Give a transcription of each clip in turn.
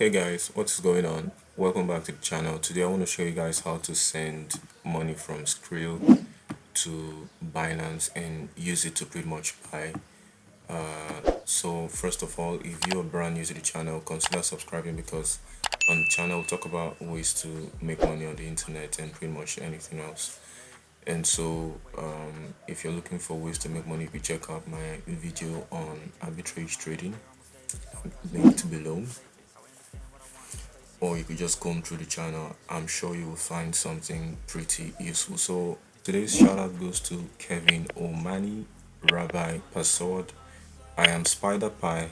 Hey guys, what is going on? Welcome back to the channel. Today I want to show you guys how to send money from Skrill to Binance and use it to pretty much buy. So first of all, if you're brand new to the channel, consider subscribing because on the channel we'll talk about ways to make money on the internet and pretty much anything else. And so if you're looking for ways to make money, you can check out my video on arbitrage trading, linked below, or you could just comb through the channel. I'm sure you will find something pretty useful. So today's shout out goes to Kevin Omani, Rabbi Pasod, I am Spider Pie,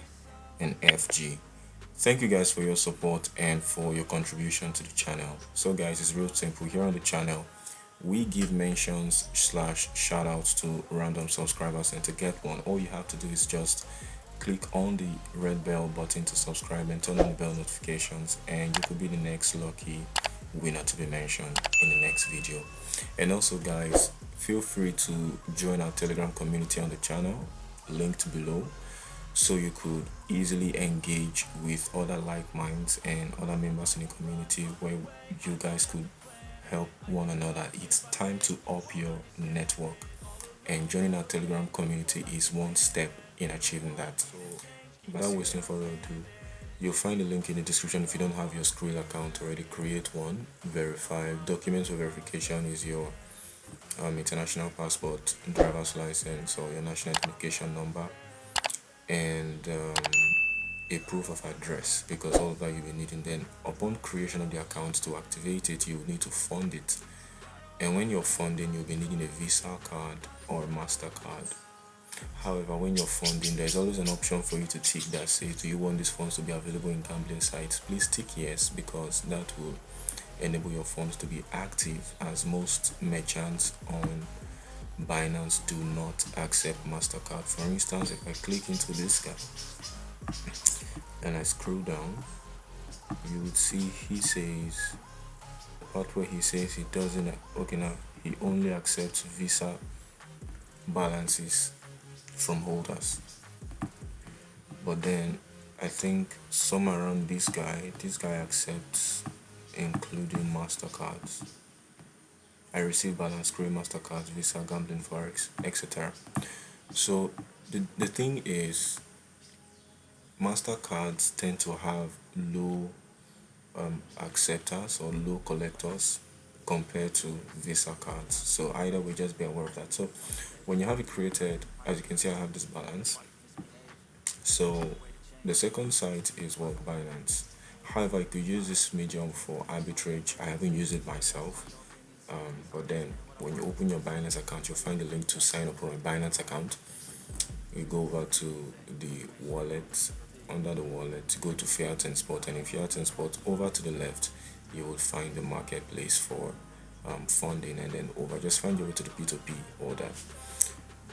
and FG. Thank you guys for your support and for your contribution to the channel. So guys, it's real simple. Here on the channel we give mentions / shout outs to random subscribers, and to get one all you have to do is just click on the red bell button to subscribe and turn on the bell notifications, and you could be the next lucky winner to be mentioned in the next video. And also guys, feel free to join our Telegram community on the channel, linked below, so you could easily engage with other like minds and other members in the community where you guys could help one another. It's time to up your network, and joining our Telegram community is one step in achieving that. So without wasting further ado, you'll find the link in the description. If you don't have your Skrill account already, create one, verify. Documents for verification is your international passport, driver's license, or your national identification number, and a proof of address, because all of that you'll be needing. Then upon creation of the account, to activate it, you need to fund it, and when you're funding, you'll be needing a Visa card or a MasterCard. However, when you're funding, there's always an option for you to tick that says, do you want these funds to be available in gambling sites? Please tick yes, because that will enable your funds to be active, as most merchants on Binance do not accept MasterCard. For instance, if I click into this guy and I scroll down, you would see he says, the part where he says he doesn't, okay, now he only accepts Visa balances from holders. But then I think somewhere around this guy accepts including MasterCards. I receive balance, Skrill, MasterCards, Visa, gambling, Forex, etc. So the thing is, MasterCards tend to have low acceptors or low collectors compared to Visa cards. So either way, just be aware of that. So when you have it created, as you can see, I have this balance. So the second site is what, Binance. However, you could use this medium for arbitrage. I haven't used it myself, but then when you open your Binance account, you'll find a link to sign up for a Binance account. You go over to the wallet. Under the wallet, go to Fiat and Spot, and in Fiat and Spot, over to the left, you will find the marketplace for funding, and then just find your way to the P2P order.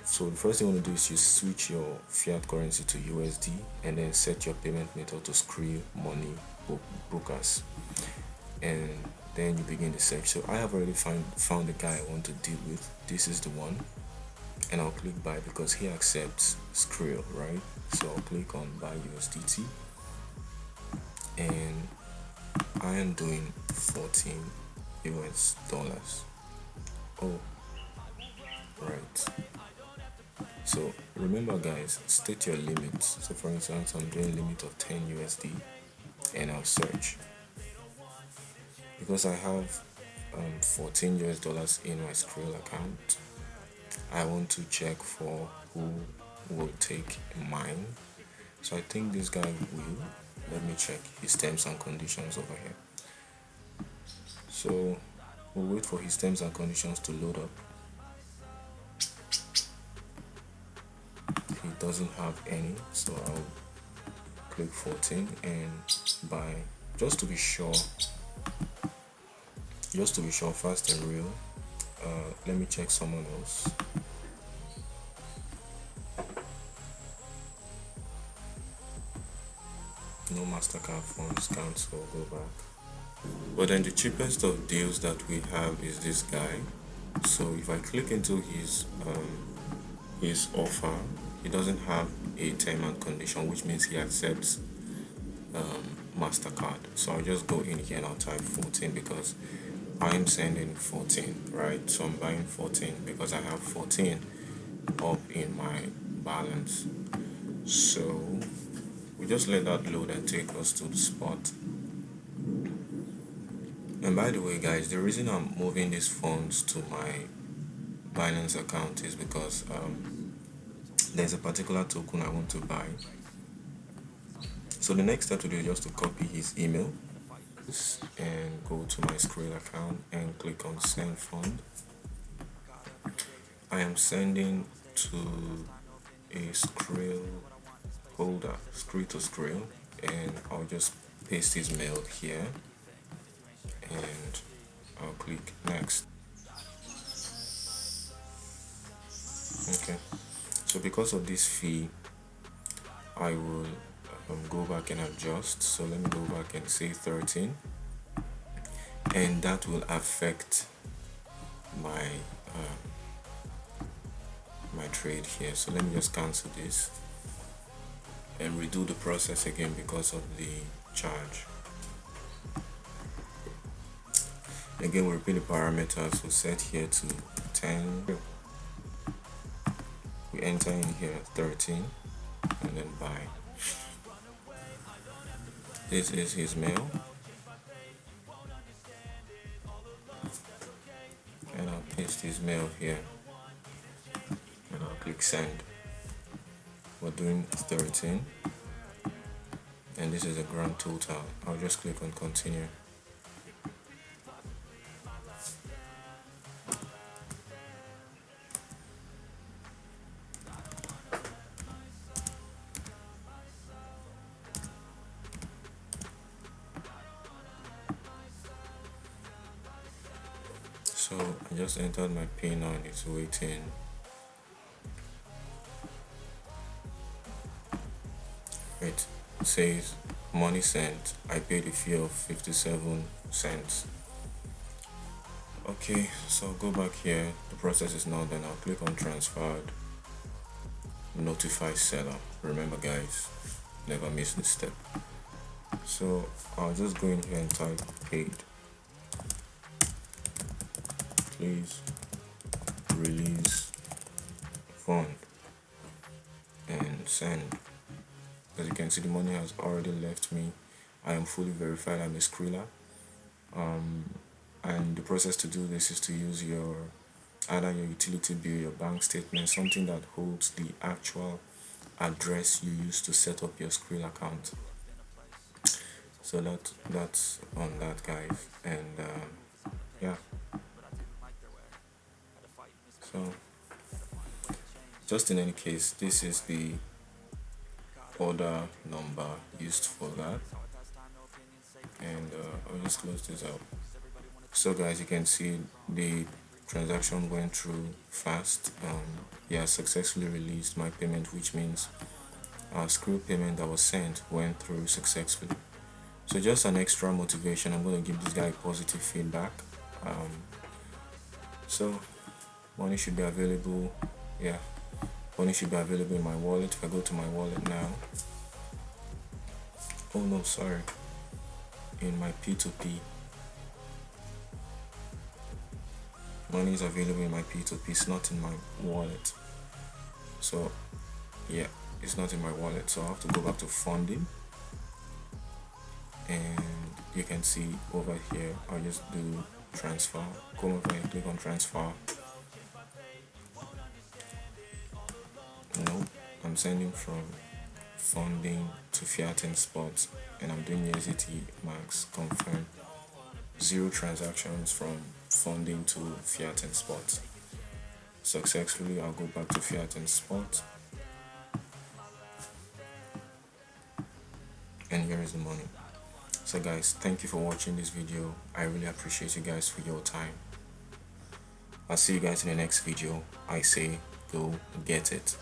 So the first thing you want to do is you switch your fiat currency to USD, and then set your payment method to Skrill money brokers, and then you begin the search. So I have already found the guy I want to deal with. This is the one, and I'll click buy because he accepts Skrill, right? So I'll click on buy USDT, and I am doing 14 US dollars. Oh, right. So remember guys, state your limits. So for instance, I'm doing a limit of 10 USD, and I'll search. Because I have 14 US dollars in my Skrill account, I want to check for who will take mine. So I think this guy will. Let me check his terms and conditions over here. So we'll wait for his terms and conditions to load up. He doesn't have any, so I'll click 14 and buy, just to be sure, fast and real. Let me check someone else. No MasterCard funds, cancel, go back. But then the cheapest of deals that we have is this guy. So if I click into his offer, he doesn't have a term and condition, which means he accepts MasterCard. So I'll just go in here and I'll type 14 because I am sending 14, right? So I'm buying 14 because I have 14 up in my balance. So we just let that load and take us to the spot. And by the way guys, the reason I'm moving these funds to my Binance account is because there's a particular token I want to buy. So the next step to do is just to copy his email and go to my Skrill account and click on send fund. I am sending to a Skrill holder, Skrill to Skrill, and I'll just paste his mail here and I'll click next. Okay, so because of this fee I will go back and adjust. So let me go back and say 13, and that will affect my my trade here. So let me just cancel this and redo the process again because of the charge. Again, we repeat the parameters. We set here to 10, we enter in here 13 and then buy. This is his mail, and I'll paste his mail here and I'll click send. We're doing 13 and this is a grand total. I'll just click on continue. So I just entered my PIN now and it's waiting. It says money sent. I paid a fee of 57 cents. Okay, so I'll go back here. The process is now done. I'll click on transferred. Notify seller. Remember guys, never miss this step. So I'll just go in here and type paid. Please release fund and send. As you can see, the money has already left me. I am fully verified. I'm a Skriller. And the process to do this is to use either your utility bill, your bank statement, something that holds the actual address you used to set up your Skrill account. So that's on that guys, and yeah. So just in any case, this is the order number used for that, and I'll just close this out. So guys, you can see the transaction went through fast. Yeah, successfully released my payment, which means our Skrill payment that was sent went through successfully. So just an extra motivation, I'm going to give this guy positive feedback. So money should be available. Yeah, money should be available in my wallet. If I go to my wallet now, oh no, sorry, in my P2P, money is available in my P2P. It's not in my wallet. So yeah, it's not in my wallet, so I have to go back to funding, and you can see over here I'll just do transfer. Come over and click on transfer. No, I'm sending from funding to fiat and spots, and I'm doing USDT max confirm. 0 transactions from funding to fiat and spot. Successfully, I'll go back to fiat and spot, and here is the money. So guys, thank you for watching this video. I really appreciate you guys for your time. I'll see you guys in the next video. I say go get it.